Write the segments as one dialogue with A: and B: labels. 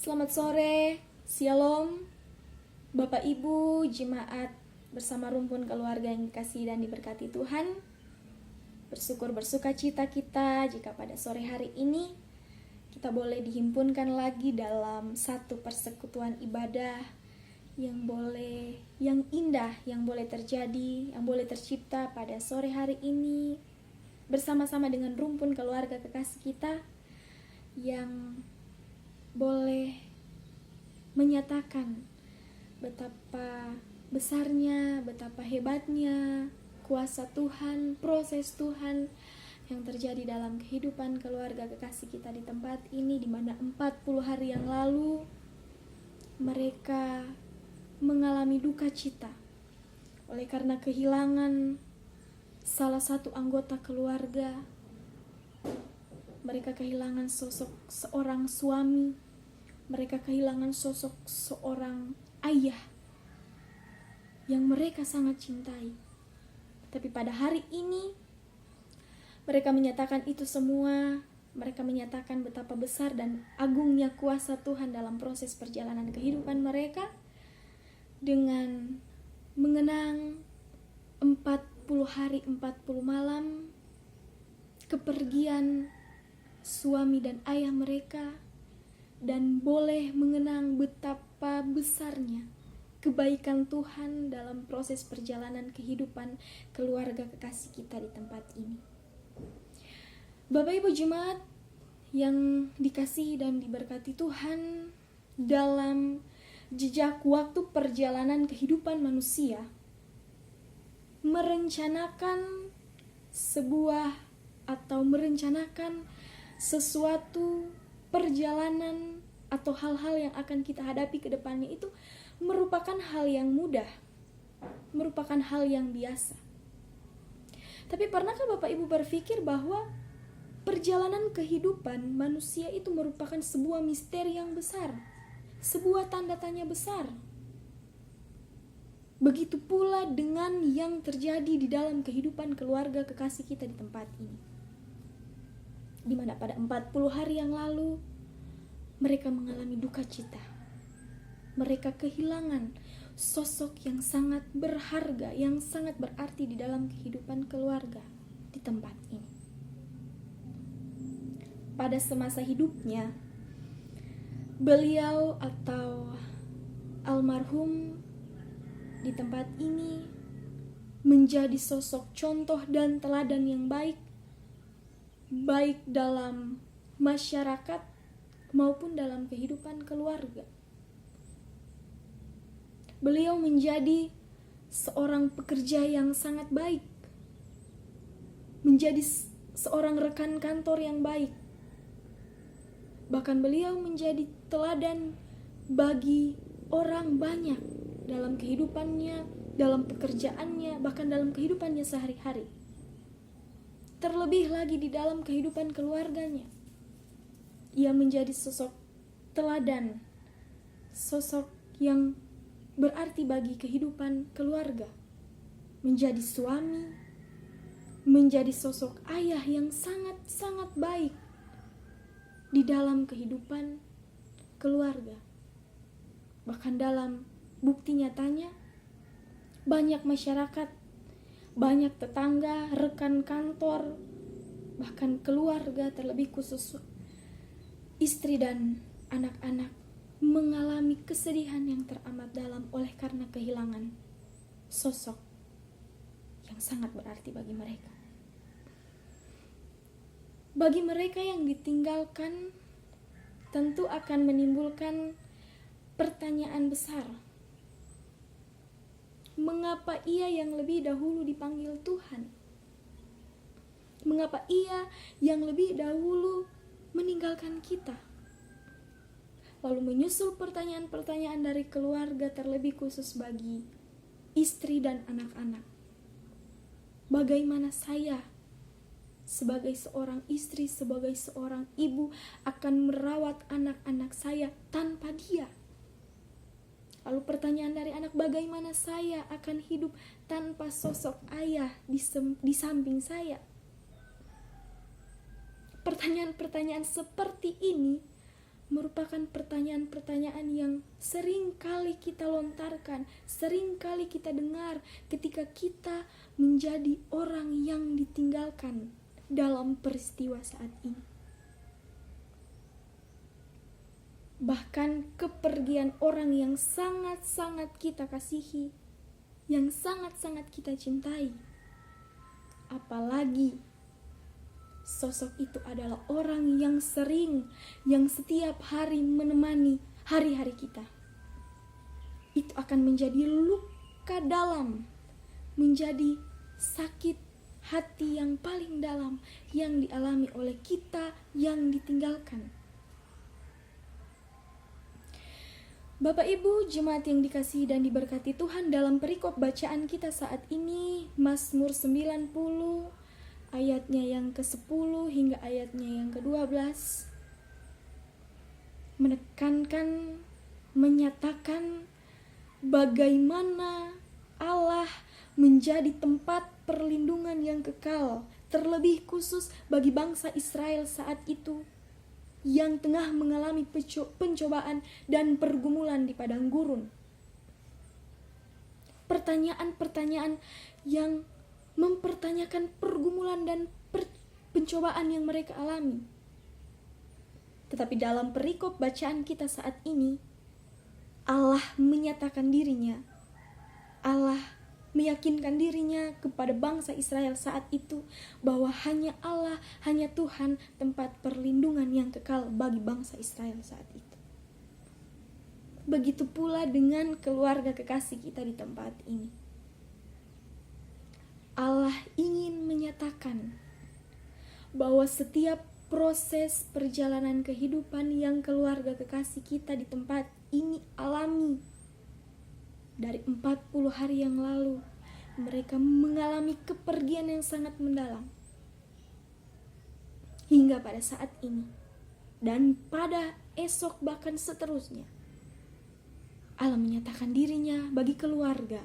A: Selamat sore, Shalom, Bapak Ibu, Jemaat bersama rumpun keluarga yang dikasihi dan diberkati Tuhan. Bersyukur bersuka cita kita jika pada sore hari ini kita boleh dihimpunkan lagi dalam satu persekutuan ibadah yang indah, yang boleh terjadi, yang boleh tercipta pada sore hari ini bersama-sama dengan rumpun keluarga kekasih kita yang boleh menyatakan betapa besarnya, betapa hebatnya kuasa Tuhan, proses Tuhan yang terjadi dalam kehidupan keluarga kekasih kita di tempat ini, di mana 40 hari yang lalu mereka mengalami duka cita oleh karena kehilangan salah satu anggota keluarga. Mereka kehilangan sosok seorang suami, mereka kehilangan sosok seorang ayah yang mereka sangat cintai. Tapi pada hari ini, mereka menyatakan itu semua, mereka menyatakan betapa besar dan agungnya kuasa Tuhan dalam proses perjalanan kehidupan mereka dengan mengenang 40 hari 40 malam kepergian suami dan ayah mereka, dan boleh mengenang betapa besarnya kebaikan Tuhan dalam proses perjalanan kehidupan keluarga kekasih kita di tempat ini. Bapak Ibu Jemaat yang dikasihi dan diberkati Tuhan, dalam jejak waktu perjalanan kehidupan manusia, merencanakan sesuatu perjalanan atau hal-hal yang akan kita hadapi ke depannya itu merupakan hal yang mudah, merupakan hal yang biasa. Tapi pernahkah Bapak Ibu berpikir bahwa perjalanan kehidupan manusia itu merupakan sebuah misteri yang besar, sebuah tanda tanya besar? Begitu pula dengan yang terjadi di dalam kehidupan keluarga kekasih kita di tempat ini, di mana pada 40 hari yang lalu mereka mengalami duka cita. Mereka kehilangan sosok yang sangat berharga, yang sangat berarti di dalam kehidupan keluarga di tempat ini. Pada semasa hidupnya, beliau atau almarhum di tempat ini menjadi sosok contoh dan teladan yang baik dalam masyarakat maupun dalam kehidupan keluarga. Beliau menjadi seorang pekerja yang sangat baik, menjadi seorang rekan kantor yang baik. Bahkan beliau menjadi teladan bagi orang banyak dalam kehidupannya, dalam pekerjaannya, bahkan dalam kehidupannya sehari-hari. Terlebih lagi di dalam kehidupan keluarganya, ia menjadi sosok teladan, sosok yang berarti bagi kehidupan keluarga, menjadi suami, menjadi sosok ayah yang sangat-sangat baik di dalam kehidupan keluarga. Bahkan dalam bukti nyatanya, banyak masyarakat, banyak tetangga, rekan kantor, bahkan keluarga, terlebih khusus istri dan anak-anak, mengalami kesedihan yang teramat dalam oleh karena kehilangan sosok yang sangat berarti bagi mereka. Bagi mereka yang ditinggalkan, tentu akan menimbulkan pertanyaan besar. Mengapa ia yang lebih dahulu dipanggil Tuhan? Mengapa ia yang lebih dahulu meninggalkan kita? Lalu menyusul pertanyaan-pertanyaan dari keluarga, terlebih khusus bagi istri dan anak-anak. Bagaimana saya sebagai seorang istri, sebagai seorang ibu akan merawat anak-anak saya tanpa dia? Lalu pertanyaan dari anak, bagaimana saya akan hidup tanpa sosok ayah di samping saya? Pertanyaan-pertanyaan seperti ini merupakan pertanyaan-pertanyaan yang sering kali kita lontarkan, sering kali kita dengar ketika kita menjadi orang yang ditinggalkan dalam peristiwa saat ini. Bahkan kepergian orang yang sangat-sangat kita kasihi, yang sangat-sangat kita cintai. Apalagi sosok itu adalah orang yang setiap hari menemani hari-hari kita. Itu akan menjadi luka dalam, menjadi sakit hati yang paling dalam yang dialami oleh kita yang ditinggalkan. Bapak Ibu jemaat yang dikasihi dan diberkati Tuhan, dalam perikop bacaan kita saat ini Mazmur 90 ayatnya yang ke-10 hingga ayatnya yang ke-12 menekankan, menyatakan bagaimana Allah menjadi tempat perlindungan yang kekal, terlebih khusus bagi bangsa Israel saat itu yang tengah mengalami pencobaan dan pergumulan di padang gurun. Pertanyaan-pertanyaan yang mempertanyakan pergumulan dan pencobaan yang mereka alami. Tetapi dalam perikop bacaan kita saat ini, Allah menyatakan dirinya, Allah meyakinkan dirinya kepada bangsa Israel saat itu bahwa hanya Allah, hanya Tuhan tempat perlindungan yang kekal bagi bangsa Israel saat itu. Begitu pula dengan keluarga kekasih kita di tempat ini. Allah ingin menyatakan bahwa setiap proses perjalanan kehidupan yang keluarga kekasih kita di tempat ini alami, dari 40 hari yang lalu, mereka mengalami kepergian yang sangat mendalam. Hingga pada saat ini, dan pada esok bahkan seterusnya, Allah menyatakan dirinya bagi keluarga,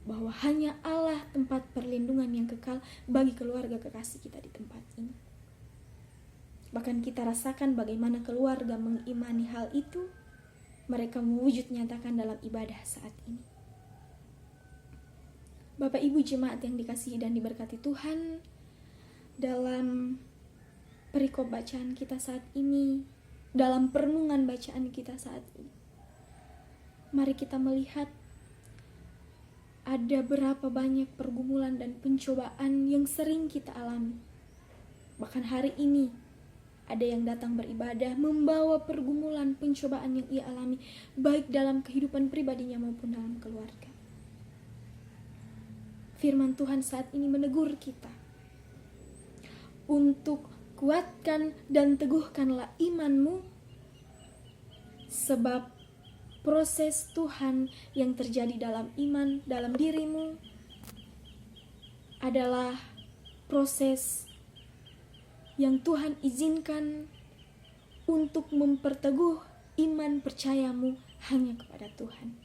A: bahwa hanya Allah tempat perlindungan yang kekal bagi keluarga kekasih kita di tempat ini. Bahkan kita rasakan bagaimana keluarga mengimani hal itu, mereka mewujud nyatakan dalam ibadah saat ini. Bapak Ibu jemaat yang dikasihi dan diberkati Tuhan, dalam perikop bacaan kita saat ini, dalam perenungan bacaan kita saat ini, mari kita melihat ada berapa banyak pergumulan dan pencobaan yang sering kita alami. Bahkan hari ini ada yang datang beribadah membawa pergumulan, pencobaan yang ia alami, baik dalam kehidupan pribadinya maupun dalam keluarga. Firman Tuhan saat ini menegur kita untuk kuatkan dan teguhkanlah imanmu, sebab proses Tuhan yang terjadi dalam iman, dalam dirimu adalah proses yang Tuhan izinkan untuk memperteguh iman percayamu hanya kepada Tuhan.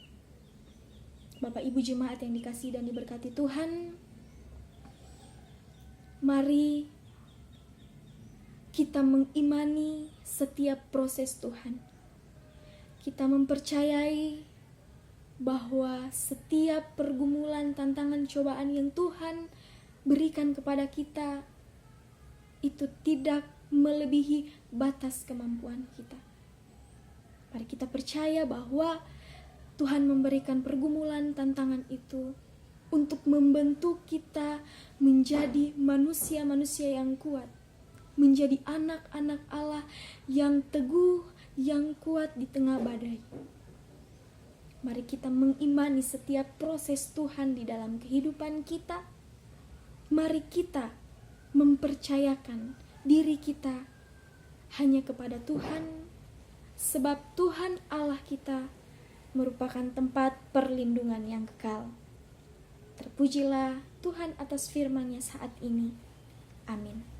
A: Bapak Ibu jemaat yang dikasihi dan diberkati Tuhan, mari kita mengimani setiap proses Tuhan. Kita mempercayai bahwa setiap pergumulan, tantangan, cobaan yang Tuhan berikan kepada kita itu tidak melebihi batas kemampuan kita. Mari kita percaya bahwa Tuhan memberikan pergumulan, tantangan itu untuk membentuk kita menjadi manusia-manusia yang kuat, menjadi anak-anak Allah yang teguh, yang kuat di tengah badai. Mari kita mengimani setiap proses Tuhan di dalam kehidupan kita. Mari kita mempercayakan diri kita hanya kepada Tuhan, sebab Tuhan Allah kita merupakan tempat perlindungan yang kekal. Terpujilah Tuhan atas firman-Nya saat ini. Amin.